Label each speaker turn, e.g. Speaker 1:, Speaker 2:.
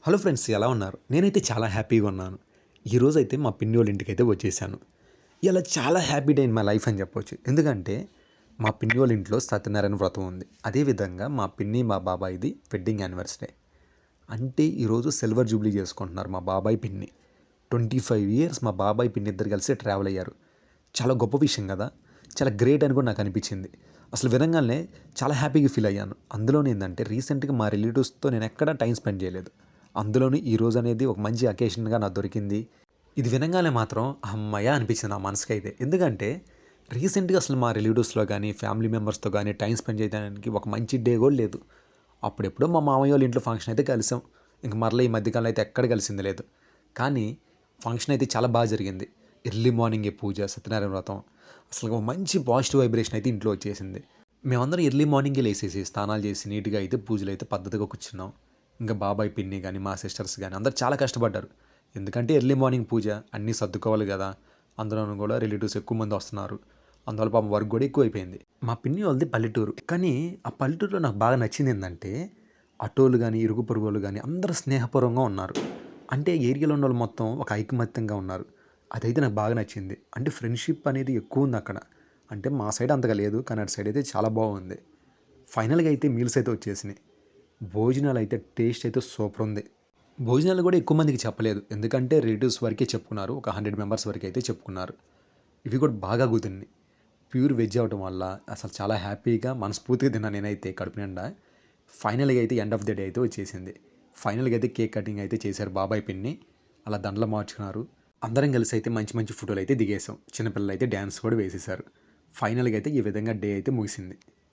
Speaker 1: Hello friends ఎలా ఉన్నారు? నేనైతే చాలా హ్యాపీగా ఉన్నాను. ఈరోజైతే మా పిన్ని వాళ్ళ ఇంటికైతే వచ్చేసాను. ఇలా చాలా happy day in my life అని చెప్పొచ్చు. ఎందుకంటే మా పిన్ని వాళ్ళ ఇంట్లో సత్యనారాయణ వ్రతం ఉంది. అదేవిధంగా మా పిన్ని, మా బాబాయిది వెడ్డింగ్ యానివర్సరీ. అంటే ఈరోజు సిల్వర్ జూబ్లీ చేసుకుంటున్నారు మా బాబాయ్, పిన్ని. 25 ఇయర్స్ మా బాబాయ్, పిన్ని ఇద్దరు కలిసి ట్రావెల్ అయ్యారు. చాలా గొప్ప విషయం కదా! చాలా గ్రేట్ అని కూడా నాకు అనిపించింది. అసలు వినంగానే చాలా హ్యాపీగా ఫీల్ అయ్యాను. అందులోను ఏందంటే రీసెంట్‌గా మా రిలేటివ్స్‌తో నేనెక్కడా టైమ్ స్పెండ్ చేయలేదు. అందులోను ఈరోజు అనేది ఒక మంచి అకేషన్‌గా నాకు దొరికింది. ఇది వినంగానే మాత్రం హమ్మయ్య! అనిపించింది నా మనసుకైతే. ఎందుకంటే రీసెంట్‌గా అసలు మా రిలేటివ్స్‌లో గాని, ఫ్యామిలీ మెంబర్స్‌తో గాని టైమ్ స్పెండ్ చేయడానికి ఒక మంచి డే కూడా లేదు. అప్పుడెప్పుడో మా మామయ్య వాళ్ళ ఇంట్లో ఫంక్షన్ అయితే కలిసాం. ఇంక మరలా ఈ మధ్య కాలంలో అయితే ఎక్కడ కలిసింది లేదు. కానీ ఫంక్షన్ అయితే చాలా బాగా జరిగింది. ఎర్లీ మార్నింగే పూజ, సత్యనారాయణ వ్రతం. అసలు ఒక మంచి పాజిటివ్ వైబ్రేషన్ అయితే ఇంట్లో వచ్చేసింది. మేమందరం ఎర్లీ మార్నింగే లేసేసి, స్నానాలు చేసి, నీట్‌గా అయితే పూజలైతే పద్ధతిగా కూర్చున్నాం. ఇంక బాబాయ్, పిన్ని గాని, మా సిస్టర్స్ గాని అందరూ చాలా కష్టపడ్డారు. ఎందుకంటే ఎర్లీ మార్నింగ్ పూజ, అన్నీ సర్దుకోవాలి గదా! అందులోను గూడా రిలేటివ్స్ ఎక్కువ మంది వస్తున్నారు. అందువల్ల పాపం వర్క్ గూడా ఎక్కువైపోయింది. మా పిన్ని వాళ్ళది పల్లెటూరు. కానీ ఆ పల్లెటూరులో నాకు బాగా నచ్చిందేందంటే, అటోళ్ళు గాని, ఇరుగు పొరుగోళ్ళు గాని అందరూ స్నేహపూర్వంగా ఉన్నారు. అంటే ఏరియాలో ఉన్నోళ్ళు మొత్తం ఒక ఐకమత్యంగా ఉన్నారు. అదైతే నాకు బాగా నచ్చింది. అంటే ఫ్రెండ్‌షిప్ అనేది ఎక్కువుందక్కడ. అంటే మా సైడ్ అంతగా లేదు. కానీ అటు సైడ్ అయితే చాలా బాగుంది. ఫైనల్‌గా అయితే మీల్స్ అయితే వచ్చేసినాయి. భోజనాలైతే టేస్ట్ అయితే సూపర్ ఉంది. భోజనాలు గూడా ఎక్కువ మందికి చెప్పలేదు. ఎందుకంటే రిలేటివ్స్ వరకే చెప్పుకున్నారు. ఒక 100 మెంబర్స్ వరకైతే చెప్పుకున్నారు. ఇవి కూడా బాగా కుదిరినాయి. ప్యూర్ వెజ్ అవ్వటం వల్ల అసలు చాలా హ్యాపీగా మనస్ఫూర్తిగా తిన్నాను నేనైతే కడుపు నిండా. ఫైనల్‌గా అయితే ఎండ్ ఆఫ్ ది డే అయితే వచ్చేసింది. ఫైనల్‌గా అయితే కేక్ కటింగ్ అయితే చేశారు బాబాయ్, పిన్ని. అలా దండలు మార్చుకున్నారు. అందరం కలిసి అయితే మంచి మంచి ఫోటోలైతే దిగేసాం. చిన్న పిల్లలైతే డాన్స్ కూడా వేసేశారు. ఫైనల్‌గా అయితే ఈ విధంగా డే అయితే ముగిసింది.